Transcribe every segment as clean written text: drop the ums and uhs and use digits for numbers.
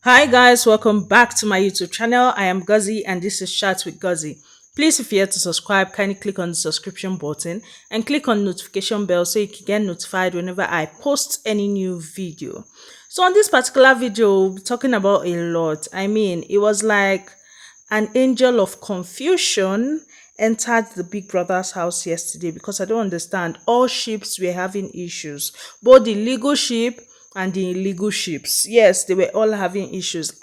Hi guys, welcome back to my YouTube channel. I am Guzzy and this is Chat with Guzzy. Please, if you're here to subscribe, kindly click on the subscription button and click on notification bell so you can get notified whenever I post any new video. So on this particular video, we'll be talking about a lot. It was like an angel of confusion entered the big brother's house yesterday because I don't understand. All ships were having issues, both the legal ship and the illegal ships. Yes, they were all having issues.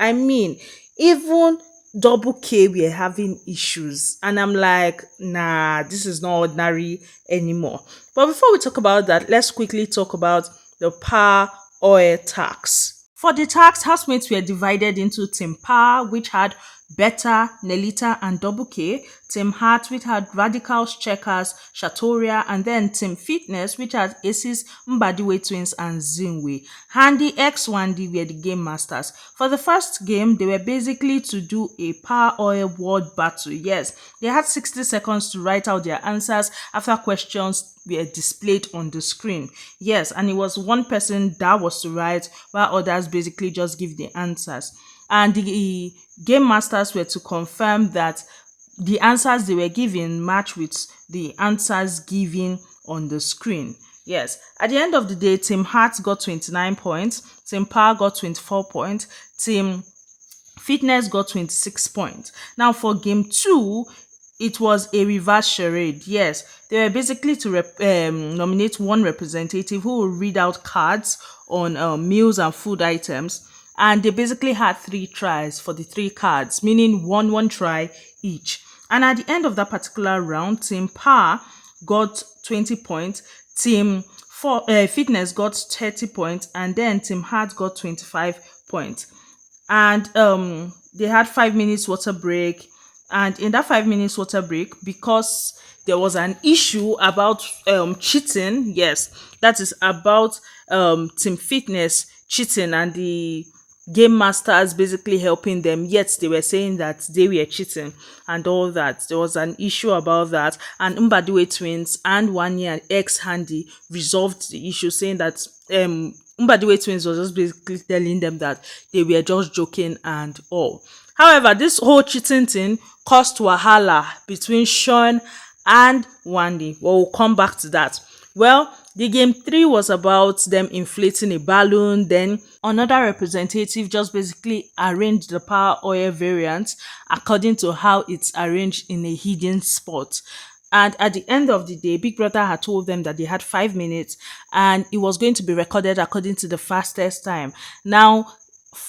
Even double K were having issues. And I'm like, nah, this is not ordinary anymore. But before we talk about that, let's quickly talk about the power oil tax. For the tax, housemates were divided into Team Power, which had Beta, Nelita, and Double K, Team Heart, which had Radicals, Checkers, Shatoria, and then Team Fitness, which had Aces, Mbadiwe Twins, and Zinwe. Handy X Wandy were the game masters. For the first game, they were basically to do a power oil word battle. Yes, they had 60 seconds to write out their answers after questions were displayed on the screen. Yes, and it was one person that was to write while others basically just give the answers. And the game masters were to confirm that the answers they were giving match with the answers given on the screen. Yes, at the end of the day, Team Heart got 29 points, Team Power got 24 points, Team Fitness got 26 points. Now for game 2, it was a reverse charade. Yes, they were basically to nominate one representative who will read out cards on meals and food items, and they basically had 3 tries for the 3 cards, meaning one try each. And at the end of that particular round, Team Power got 20 points, Team Fitness got 30 points, and then Team Heart got 25 points. And they had 5 minutes water break. And in that 5 minutes water break, because there was an issue about cheating, yes, that is about Team Fitness cheating and the game masters basically helping them, yet they were saying that they were cheating and all that. There was an issue about that, and Mbadiwe Twins and Wani and X Handy resolved the issue, saying that Mbadiwe Twins was just basically telling them that they were just joking and all. However, this whole cheating thing caused wahala between Sean and Wani. Well, we'll come back to that. Well, the game 3 was about them inflating a balloon. Then another representative just basically arranged the power oil variant according to how it's arranged in a hidden spot. And at the end of the day, Big Brother had told them that they had 5 minutes and it was going to be recorded according to the fastest time. Now,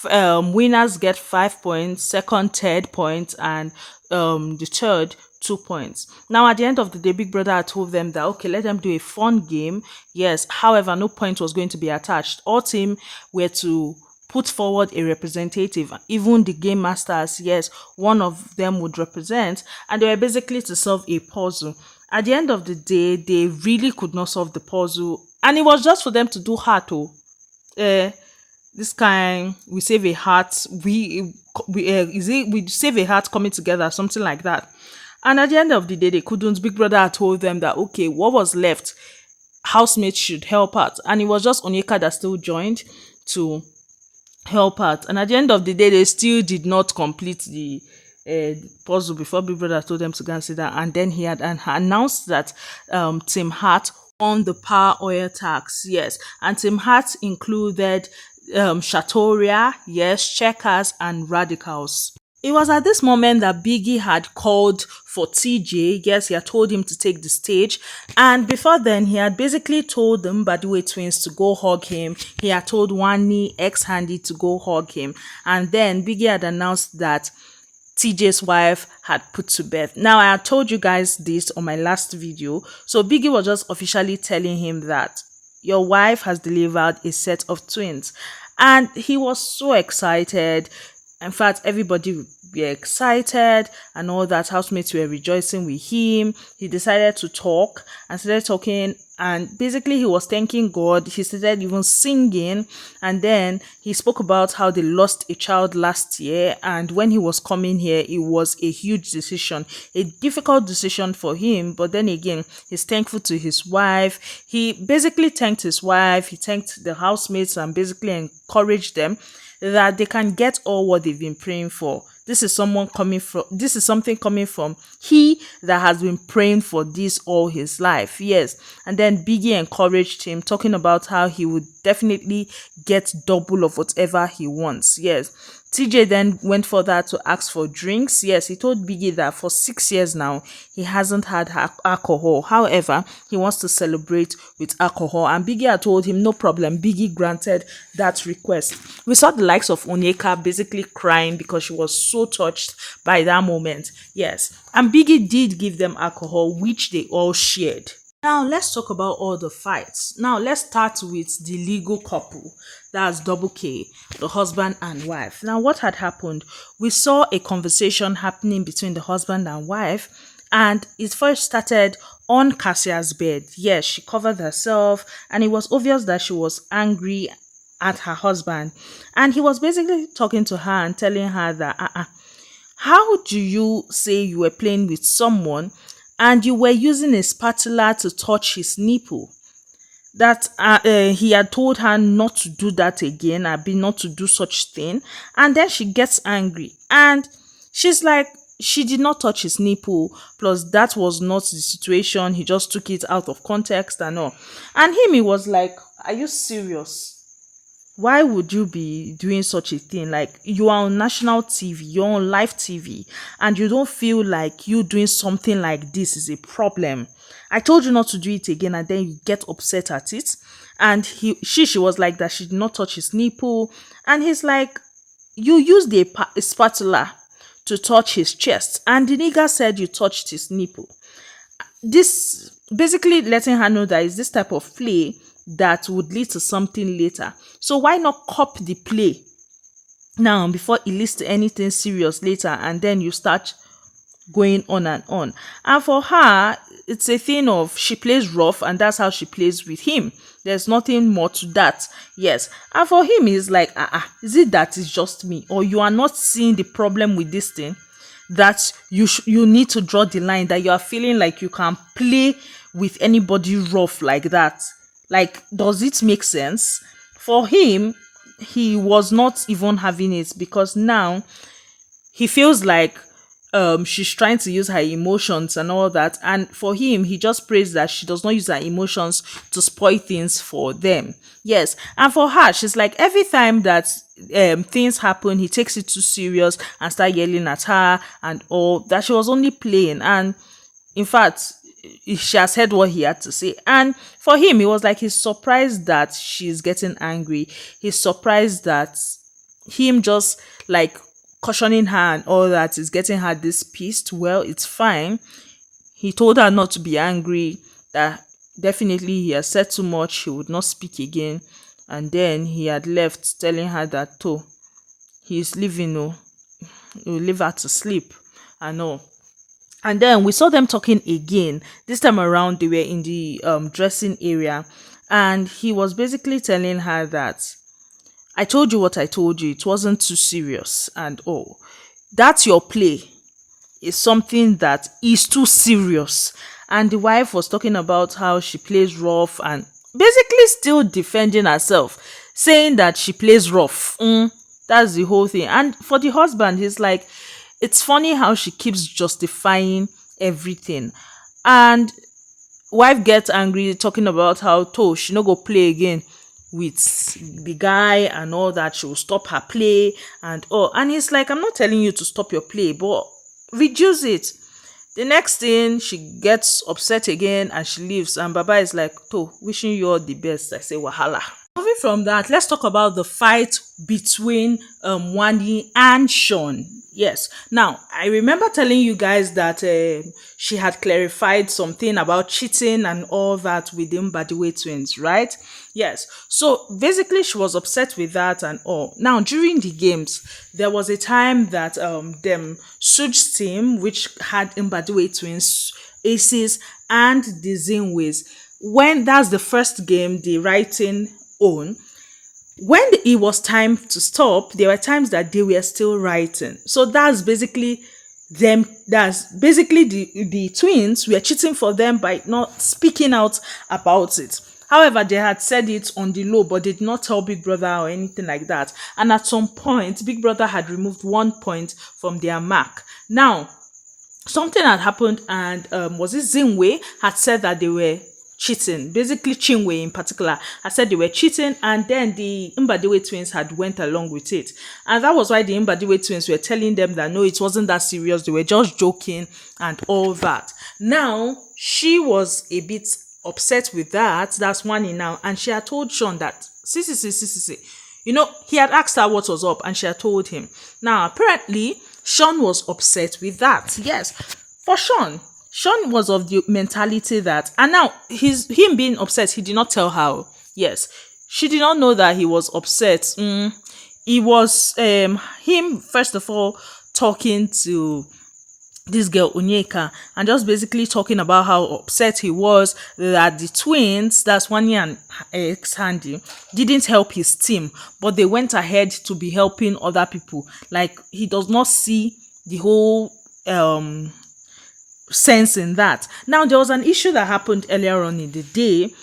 winners get 5 points, second, third point, and the third 2 points. Now, at the end of the day, Big Brother had told them that, okay, let them do a fun game. Yes, however, no point was going to be attached. All team were to put forward a representative, even the game masters. Yes, one of them would represent, and they were basically to solve a puzzle. At the end of the day, they really could not solve the puzzle, and it was just for them to do heart. This kind, we save a heart, we save a heart coming together, something like that. And at the end of the day, they couldn't. Big Brother had told them that, okay, what was left, housemates should help out. And it was just Onyeka that still joined to help out. And at the end of the day, they still did not complete the puzzle before Big Brother told them to go and sit down. And then he had announced that Team Heart on the power oil tax. Yes, and Team Heart included Shatoria, yes, Checkers, and Radicals. It was at this moment that Biggie had called for TJ. Yes, he had told him to take the stage. And before then, he had basically told the Mbadiwe twins to go hug him. He had told Wani, X Handy, to go hug him. And then Biggie had announced that TJ's wife had put to bed. Now, I had told you guys this on my last video. So Biggie was just officially telling him that your wife has delivered a set of twins. And he was so excited. In fact, everybody were excited and all that. Housemates were rejoicing with him. He decided to talk and started talking, and basically he was thanking God. He started even singing, and then he spoke about how they lost a child last year, and when he was coming here, it was a huge decision, a difficult decision for him, but then again, he's thankful to his wife. He basically thanked his wife, he thanked the housemates and basically encouraged them that they can get all what they've been praying for. This is something coming from he that has been praying for this all his life. Yes. And then Biggie encouraged him, talking about how he would definitely get double of whatever he wants. Yes. TJ then went further to ask for drinks. Yes, he told Biggie that for 6 years now, he hasn't had alcohol. However, he wants to celebrate with alcohol. And Biggie had told him, no problem. Biggie granted that request. We saw the likes of Onyeka basically crying because she was so touched by that moment. Yes. And Biggie did give them alcohol, which they all shared. Now, let's talk about all the fights. Now, let's start with the legal couple. That's Double K, the husband and wife. Now, what had happened? We saw a conversation happening between the husband and wife, and it first started on Cassia's bed. Yes, she covered herself, and it was obvious that she was angry at her husband. And he was basically talking to her and telling her that, how do you say you were playing with someone and you were using a spatula to touch his nipple? That he had told her not to do that again, not to do such thing. And then she gets angry and she's like, she did not touch his nipple, plus that was not the situation, he just took it out of context and all. And he was like, are you serious? Why would you be doing such a thing? Like, you are on national TV, you're on live TV, and you don't feel like you doing something like this is a problem. I told you not to do it again, and then you get upset at it. And she was like that she did not touch his nipple. And he's like, you used a spatula to touch his chest, and the nigga said you touched his nipple. This basically letting her know that it's this type of play that would lead to something later. So why not cop the play now before it leads to anything serious later, and then you start going on and on. And for her, it's a thing of she plays rough, and that's how she plays with him. There's nothing more to that. Yes. And for him, he's like, is it that it's just me, or you are not seeing the problem with this thing, that you need to draw the line, that you are feeling like you can play with anybody rough like that? Like, does it make sense? For him, he was not even having it, because now he feels like she's trying to use her emotions and all that. And for him, he just prays that she does not use her emotions to spoil things for them. Yes. And for her, she's like, every time that things happen, he takes it too serious and start yelling at her and all that. She was only playing. And in fact, she has heard what he had to say. And for him, he was like, he's surprised that she's getting angry. He's surprised that him just like cautioning her and all that is getting her this pissed. Well, it's fine. He told her not to be angry, that definitely he has said too much, he would not speak again. And then he had left, telling her that he's leaving, he'll leave her to sleep and all. And then we saw them talking again. This time around, they were in the dressing area, and he was basically telling her that, I told you what I told you. It wasn't too serious and all. That's your play is something that is too serious. And the wife was talking about how she plays rough and basically still defending herself, saying that she plays rough. That's the whole thing. And for the husband, he's like, it's funny how she keeps justifying everything. And wife gets angry, talking about how she no go play again with the guy and all that. She will stop her play and all. And he's like, I'm not telling you to stop your play, but reduce it. The next thing, she gets upset again and she leaves. And Baba is like, wishing you all the best. I say, wahala. Moving from that, let's talk about the fight between Wani and Shaun. Yes. Now, I remember telling you guys that she had clarified something about cheating and all that with the Mbadiwe twins, right? Yes. So basically, she was upset with that and all. Now, during the games, there was a time that them Sooj's team, which had Mbadiwe twins, Aces, and the Zinwes, when that's the first game, the writing on, when it was time to stop, there were times that they were still writing. So that's basically them. That's basically the twins were cheating for them by not speaking out about it. However, they had said it on the low, but they did not tell Big Brother or anything like that. And at some point, Big Brother had removed 1 point from their mark. Now, something had happened, and was it Zinwe had said that they were cheating. Basically, Chinwe in particular had said they were cheating, and then the Mbadiwe twins had went along with it. And that was why the Mbadiwe twins were telling them that no, it wasn't that serious. They were just joking and all that. Now, she was a bit upset with that. That's Wani now. And she had told Sean that, see. He had asked her what was up, and she had told him. Now, apparently, Sean was upset with that. Yes. For Sean was of the mentality that, and now him being upset, he did not tell her. Yes. She did not know that he was upset. It was him, first of all, talking to this girl Onyeka, and just basically talking about how upset he was that the twins, that's Wani and Handy, didn't help his team, but they went ahead to be helping other people. Like, he does not see the whole sense in that. Now, there was an issue that happened earlier on in the day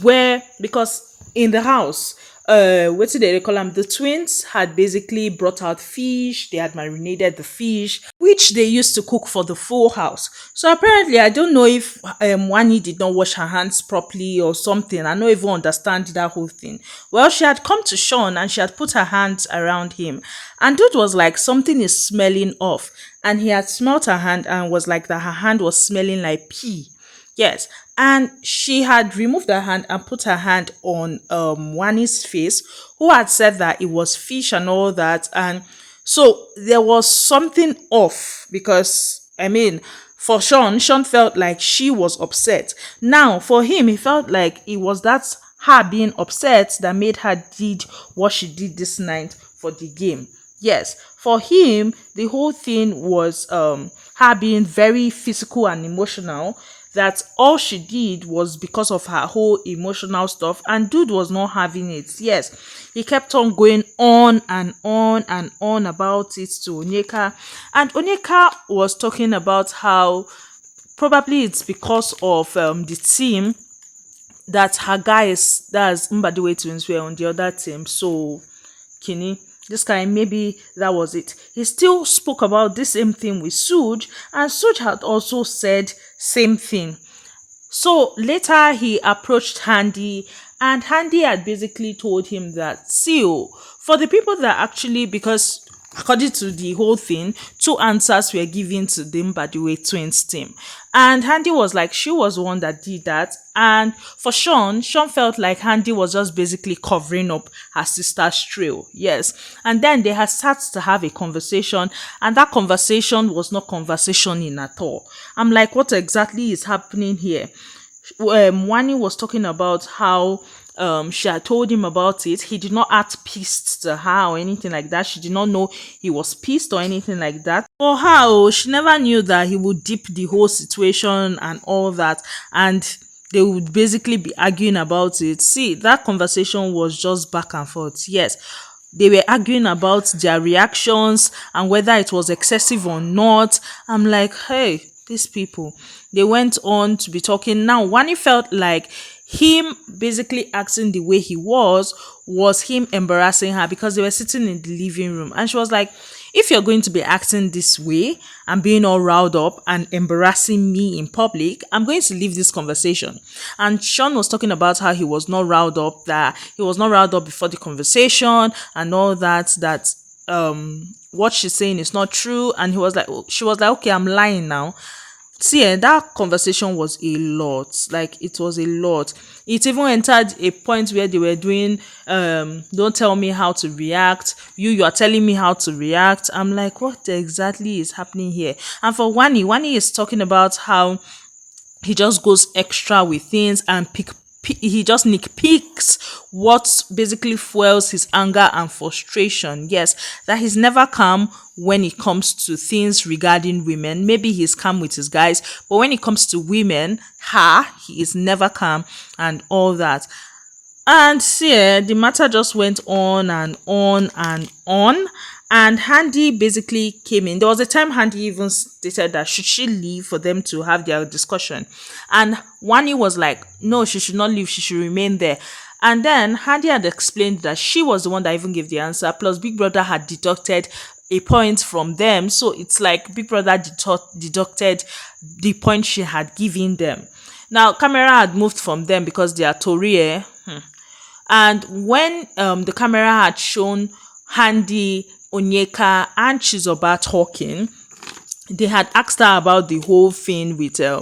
where, because in the house, what did they call them? The twins had basically brought out fish. They had marinated the fish, which they used to cook for the full house. So apparently, I don't know if Wani did not wash her hands properly or something. I don't even understand that whole thing. Well, she had come to Sean and she had put her hands around him, and dude was like, something is smelling off, and he had smelt her hand and was like that her hand was smelling like pee. Yes. And she had removed her hand and put her hand on Wani's face, who had said that it was fish and all that. And so there was something off, because, I mean, for Sean felt like she was upset. Now, for him, he felt like it was that her being upset that made her did what she did this night for the game. Yes, for him, the whole thing was her being very physical and emotional, that all she did was because of her whole emotional stuff, and dude was not having it. Yes, he kept on going on and on and on about it to Onyeka, and Onyeka was talking about how probably it's because of the team that her guys, that's Mbadiwe twins, were on the other team. So Kini, this guy, maybe that was it. He still spoke about the same thing with Sooj, and Sooj had also said same thing. So later he approached Handy, and Handy had basically told him that, see, for the people that actually, because according to the whole thing, 2 answers were given to the Mbadiwe twins team. And Handy was like, she was the one that did that. And for Sean felt like Handy was just basically covering up her sister's trail. Yes. And then they had started to have a conversation, and that conversation was not conversationing at all. I'm like, what exactly is happening here? Wani was talking about how she had told him about it. He did not act pissed to her or anything like that. She did not know he was pissed or anything like that. For her, she never knew that he would dip the whole situation and all that, and they would basically be arguing about it. See, that conversation was just back and forth. Yes, they were arguing about their reactions and whether it was excessive or not. I'm like, hey, these people, they went on to be talking. Now, Wani felt like him basically acting the way he was him embarrassing her, because they were sitting in the living room, and she was like, if you're going to be acting this way and being all riled up and embarrassing me in public, I'm going to leave this conversation. And Sean was talking about how he was not riled up, that he was not riled up before the conversation and all that what she's saying is not true. And she was like, okay, I'm lying now. See, that conversation was a lot. Like, it was a lot. It even entered a point where they were doing, don't tell me how to react. You are telling me how to react. I'm like, what exactly is happening here? And for Wani is talking about how he just goes extra with things and he just nitpicks what basically fuels his anger and frustration. Yes, that he's never calm when it comes to things regarding women. Maybe he's calm with his guys, but when it comes to women, he is never calm and all that. And yeah, the matter just went on and on and on. And Handy basically came in. There was a time Handy even stated that should she leave for them to have their discussion. And Wani was like, no, she should not leave, she should remain there. And then Handy had explained that she was the one that even gave the answer. Plus, Big Brother had deducted a point from them. So it's like Big Brother deducted the point she had given them. Now, camera had moved from them because they are Torie. And when the camera had shown Handy, Onyeka, and Chizoba talking, they had asked her about the whole thing with her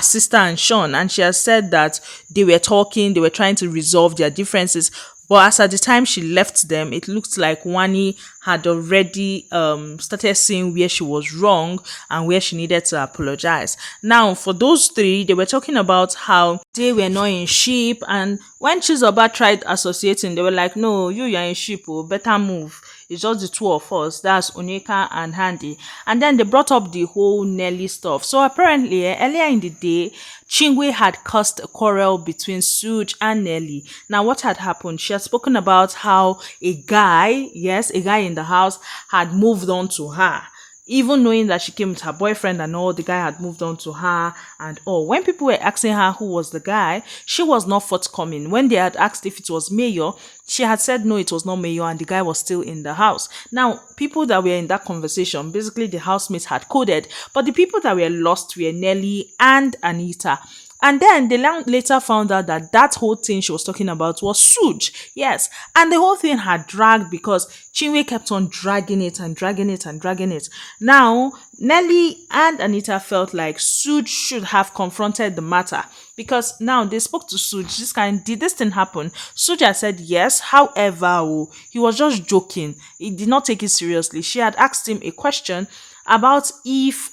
sister and Sean, and she has said that they were talking, they were trying to resolve their differences. But as at the time she left them, it looked like Wani had already started seeing where she was wrong and where she needed to apologize. Now, for those three, they were talking about how they were not in ship, and when Chizoba tried associating, they were like, no, you're in ship, oh, better move. It's just the two of us. That's Onyeka and Handy. And then they brought up the whole Nelly stuff. So apparently, earlier in the day, Chingwe had caused a quarrel between Sooj and Nelly. Now, what had happened? She had spoken about how a guy, yes, a guy in the house had moved on to her. Even knowing that she came with her boyfriend and all, the guy had moved on to her and all. When people were asking her who was the guy, she was not forthcoming. When they had asked if it was Mayor, she had said no, it was not Mayor, and the guy was still in the house. Now, people that were in that conversation, basically the housemates had coded, but the people that were lost were Nelly and Anita. And then they later found out that that whole thing she was talking about was Sooj. Yes. And the whole thing had dragged because Chinwe kept on dragging it and dragging it and dragging it. Now, Nelly and Anita felt like Sooj should have confronted the matter because now they spoke to Sooj. Did this thing happen? Sooj had said yes. However, he was just joking. He did not take it seriously. She had asked him a question about if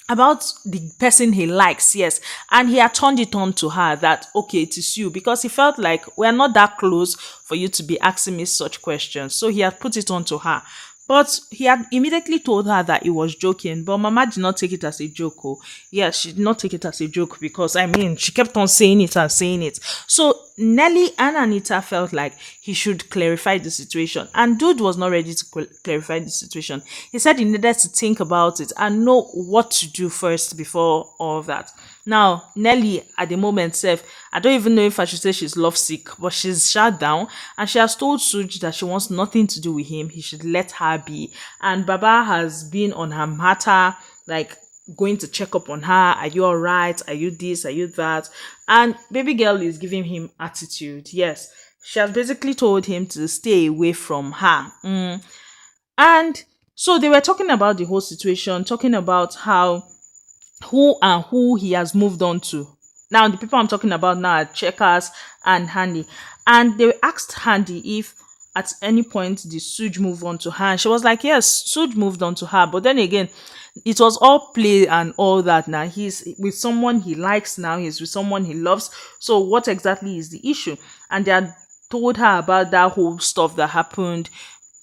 about the person he likes, yes, and he had turned it on to her that okay, it is you, because he felt like we're not that close for you to be asking me such questions. So he had put it on to her, but he had immediately told her that he was joking. But Mama did not take it as a joke. Oh yes, she did not take it as a joke, because I mean she kept on saying it and saying it. So Nelly and Anita felt like he should clarify the situation, and Dude was not ready to clarify the situation. He said he needed to think about it and know what to do first before all that. Now, Nelly, at the moment, self, I don't even know if I should say she's lovesick, but she's shut down, and she has told Suj that she wants nothing to do with him. He should let her be. And Baba has been on her matter, like going to check up on her. Are you all right? Are you this? Are you that? And baby girl is giving him attitude. Yes, she has basically told him to stay away from her. And so they were talking about the whole situation, talking about how who and who he has moved on to. Now, the people I'm talking about now are Checkers and Handy. And they asked Handy if at any point did Suj move on to her. And she was like, yes, Suj moved on to her. But then again, it was all play and all that. Now, he's with someone he likes now. He's with someone he loves. So what exactly is the issue? And they had told her about that whole stuff that happened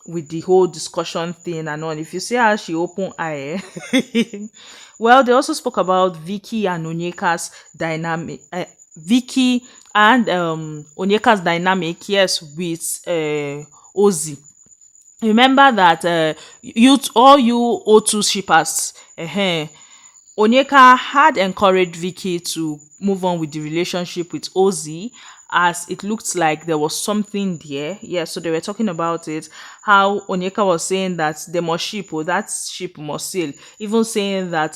with the whole discussion thing and all. If you see how she opened eye, well, they also spoke about Vicki and Onyeka's dynamic. Vicki and Onyeka's dynamic, yes, with Ozzy. Remember that all you O2 shippers, Onyeka had encouraged Vicky to move on with the relationship with Ozzy, as it looked like there was something there. Yeah, so they were talking about it. How Onyeka was saying that they must ship, or that ship must sail. Even saying that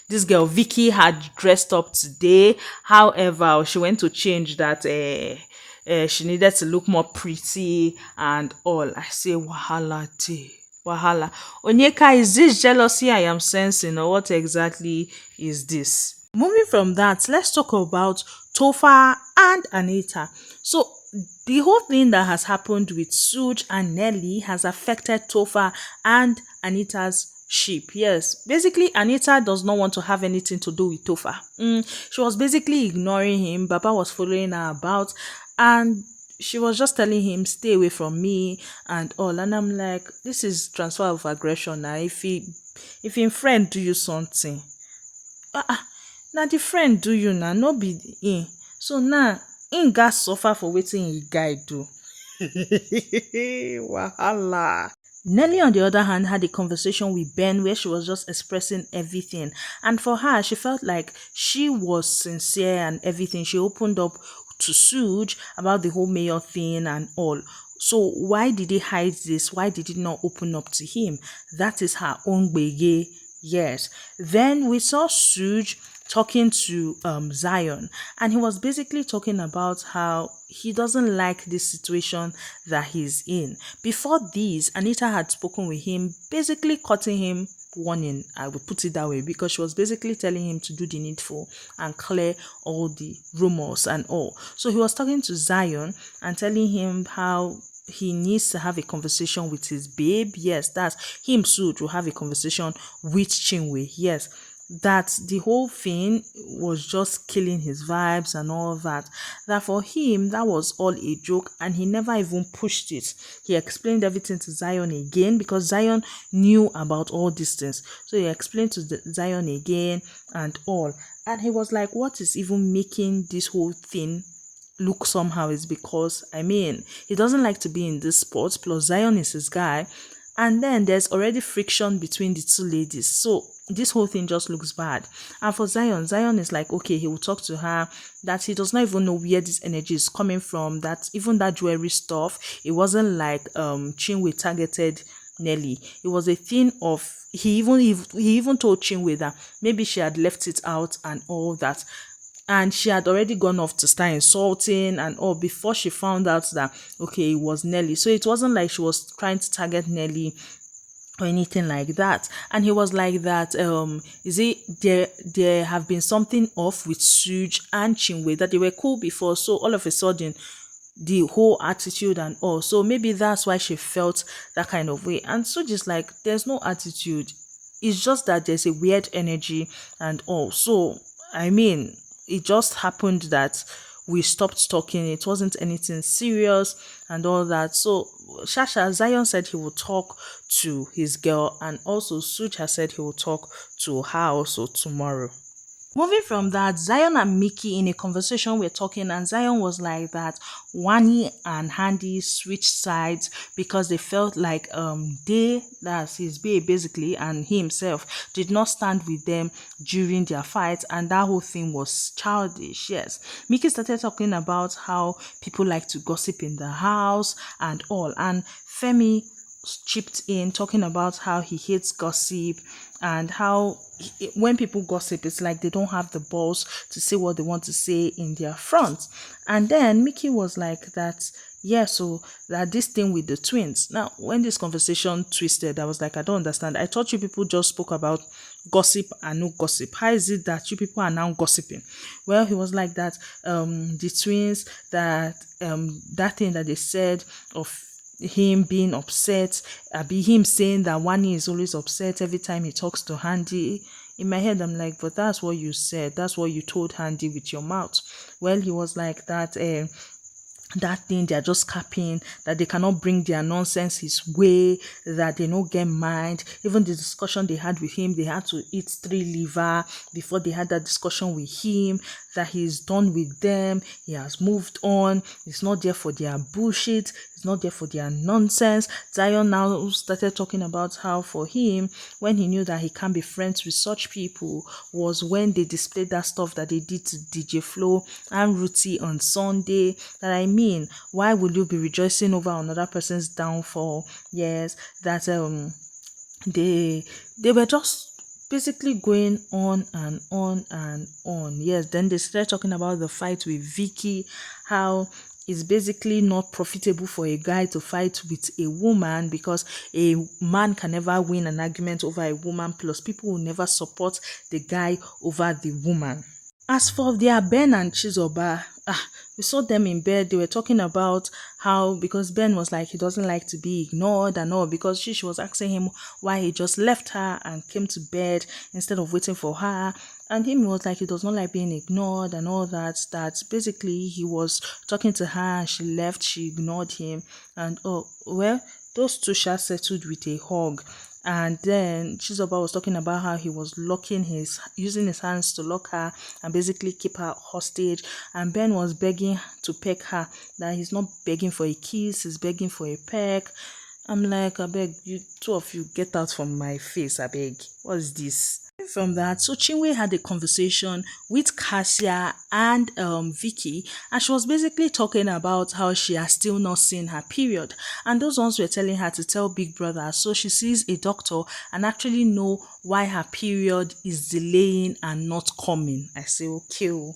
this girl Vicky had dressed up today. However, she went to change that she needed to look more pretty and all. I say wahala day. Wahala. Onyeka, is this jealousy I am sensing, or what exactly is this? Moving from that, let's talk about Topher and Anita. So the whole thing that has happened with Sooj and Nelly has affected Topher and Anita's ship. Yes, basically Anita does not want to have anything to do with Topher. She was basically ignoring him. Baba was following her about, and she was just telling him, stay away from me and all. And I'm like, this is transfer of aggression now. If him friend do you something, now the friend do you now, no be him. So now him got suffer for waiting he guy do. Wahala. Nelly, on the other hand, had a conversation with Ben where she was just expressing everything. And for her, she felt like she was sincere and everything. She opened up to Sooj about the whole mayor thing and all. So why did he hide this? Why did he not open up to him? That is her own bege. Yes. Then we saw Sooj talking to Zion, and he was basically talking about how he doesn't like this situation that he's in. Before this, Anita had spoken with him, basically cutting him warning, I would put it that way, because she was basically telling him to do the needful and clear all the rumors and all. So he was talking to Zion and telling him how he needs to have a conversation with his babe. Yes, that's him. Soon to have a conversation with Chinwe. Yes, that the whole thing was just killing his vibes and all that. That for him, that was all a joke, and he never even pushed it. He explained everything to Zion again because Zion knew about all these things. So he explained to Zion again and all. And he was like, what is even making this whole thing look somehow is because, I mean, he doesn't like to be in this sport, plus Zion is his guy. And then there's already friction between the two ladies. So this whole thing just looks bad. And for Zion, Zion is like, okay, he will talk to her, that he does not even know where this energy is coming from, that even that jewelry stuff, it wasn't like Chinwe targeted Nelly. It was a thing of he even told Chinwe that maybe she had left it out and all that, and she had already gone off to start insulting and all before she found out that okay, it was Nelly. So it wasn't like she was trying to target Nelly or anything like that. And he was like that, is it there have been something off with Sooj and Chinwe, that they were cool before, so all of a sudden the whole attitude and all, so maybe that's why she felt that kind of way. And so just like, there's no attitude, it's just that there's a weird energy and all. So I mean, it just happened that we stopped talking, it wasn't anything serious and all that. So Shasha, Zion said he will talk to his girl, and also Such has said he will talk to her also tomorrow. Moving from that, Zion and Mickey in a conversation were talking, and Zion was like that Wani and Handy switched sides because they felt like that's his babe basically, and he himself did not stand with them during their fight, and that whole thing was childish. Yes, Mickey started talking about how people like to gossip in the house and all, and Femi chipped in talking about how he hates gossip and how when people gossip, it's like they don't have the balls to say what they want to say in their front. And then Mickey was like that, yeah, so that this thing with the twins. Now, when this conversation twisted, I was like, I don't understand. I thought you people just spoke about gossip and no gossip. How is it that you people are now gossiping? Well, he was like that, the twins, that thing that they said of him being upset, be him saying that Wani is always upset every time he talks to Handy. In my head, I'm like, but that's what you said. That's what you told Handy with your mouth. Well, he was like that. That thing they're just capping, that they cannot bring their nonsense his way, that they don't get mind. Even the discussion they had with him, they had to eat 3 liver before they had that discussion with him, that he's done with them, he has moved on, he's not there for their bullshit, he's not there for their nonsense. Zion now started talking about how for him, when he knew that he can't be friends with such people, was when they displayed that stuff that they did to DJ Flo and Ruti on Sunday. That I mean, why would you be rejoicing over another person's downfall? Yes, that they were just basically going on and on and on. Yes, then they started talking about the fight with Vicki, how it's basically not profitable for a guy to fight with a woman because a man can never win an argument over a woman, plus people will never support the guy over the woman. As for their Ben and Chizoba, we saw them in bed. They were talking about how, because Ben was like he doesn't like to be ignored and all, because she was asking him why he just left her and came to bed instead of waiting for her. And him was like he does not like being ignored and all that. That basically he was talking to her and she left, she ignored him. And oh, well, those two shall settled with a hug. And then Chizoba was talking about how he was using his hands to lock her and basically keep her hostage. And Ben was begging to peck her, that he's not begging for a kiss, he's begging for a peck. I'm like, I beg you, two of you get out from my face, I beg. What is this? From that, so Chinwe had a conversation with Cassia and Vicky, and she was basically talking about how she has still not seen her period, and those ones were telling her to tell Big Brother so she sees a doctor and actually know why her period is delaying and not coming. I say, okay, oh.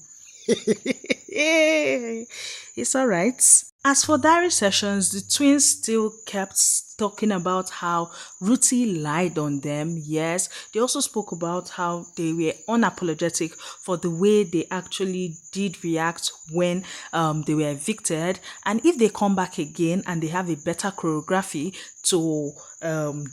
It's all right. As for diary sessions, the twins still kept talking about how Ruthie lied on them. Yes, they also spoke about how they were unapologetic for the way they actually did react when they were evicted. And if they come back again and they have a better choreography to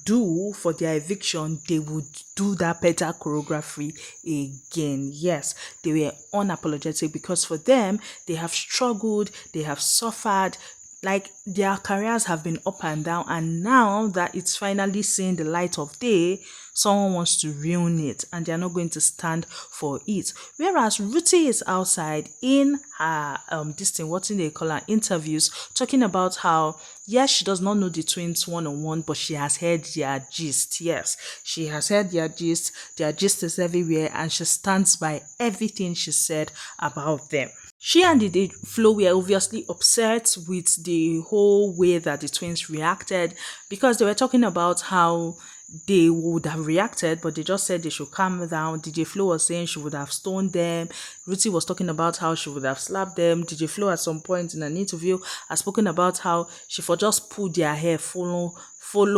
do for their eviction, they would do that better choreography again. Yes, they were unapologetic because for them, they have struggled, they have suffered, like their careers have been up and down, and now that it's finally seeing the light of day, someone wants to ruin it and they're not going to stand for it. Whereas Ruthie is outside in her this thing, what they call her interviews, talking about how yes, she does not know the twins one on one, but she has heard their gist. Yes, she has heard their gist. Their gist is everywhere, and she stands by everything she said about them. She and the Flo were obviously upset with the whole way that the twins reacted because they were talking about how they would have reacted, but they just said they should calm down. DJ Flo was saying she would have stoned them. Ruthie was talking about how she would have slapped them. DJ Flo at some point in an interview has spoken about how she for just pulled their hair, follow,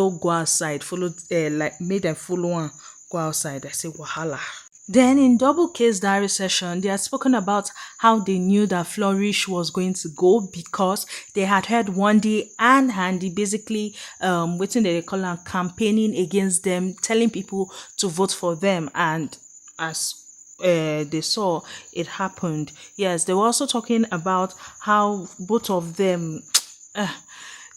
go outside, follow, like made them follow and go outside. I say, wahala. Then in double case diary session, they had spoken about how they knew that Flourish was going to go because they had heard Wandy and Handy basically waiting they call them campaigning against them, telling people to vote for them, and as they saw it happened. Yes, they were also talking about how both of them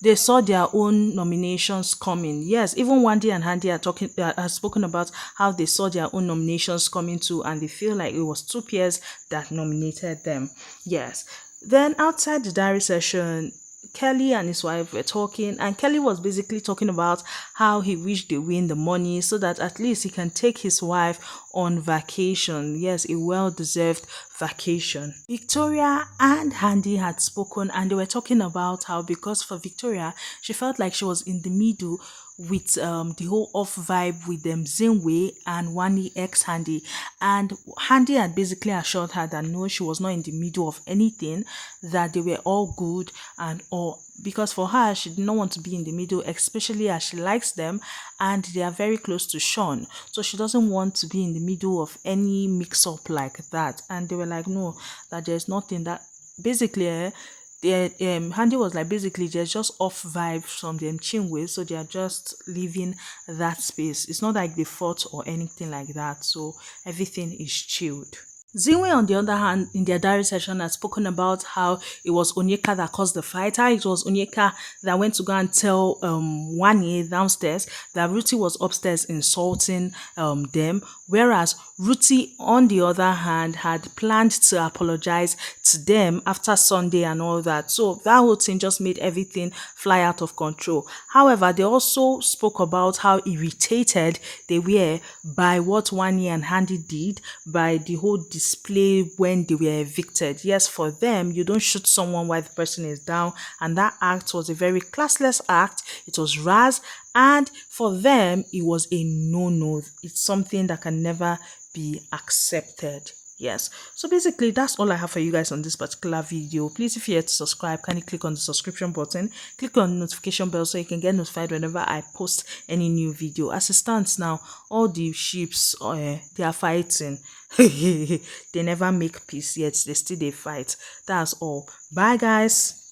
they saw their own nominations coming. Yes, even Wandy and Handy are talking have spoken about how they saw their own nominations coming too, and they feel like it was two peers that nominated them. Yes. Then outside the diary session, Kelly and his wife were talking, and Kelly was basically talking about how he wished they win the money so that at least he can take his wife on vacation. Yes, a well deserved vacation. Victoria and Handy had spoken, and they were talking about how because for Victoria, she felt like she was in the middle with the whole off vibe with them Zinwe and Wani ex Handy, and Handy had basically assured her that no, she was not in the middle of anything, that they were all good and all, because for her she did not want to be in the middle, especially as she likes them and they are very close to Sean, so she doesn't want to be in the middle of any mix up like that. And they were like, no, that there's nothing that basically Handy was like basically there's just off vibes from them Chinwe, so they are just leaving that space. It's not like they fought or anything like that, so everything is chilled. Zinwe, on the other hand, in their diary session, had spoken about how it was Onyeka that caused the fight. How it was Onyeka that went to go and tell Wani downstairs that Ruthie was upstairs insulting them, whereas Ruthie, on the other hand, had planned to apologize to them after Sunday and all that. So that whole thing just made everything fly out of control. However, they also spoke about how irritated they were by what Wani and Handy did, by the whole display when they were evicted. Yes, for them, you don't shoot someone while the person is down, and that act was a very classless act. It was ras, and for them, it was a no-no. It's something that can never be accepted. Yes, so basically that's all I have for you guys on this particular video. Please, if you're here to subscribe, kindly click on the subscription button, click on the notification bell so you can get notified whenever I post any new video. As it stands now, all the ships they are fighting. They never make peace yet, they still they fight. That's all. Bye guys.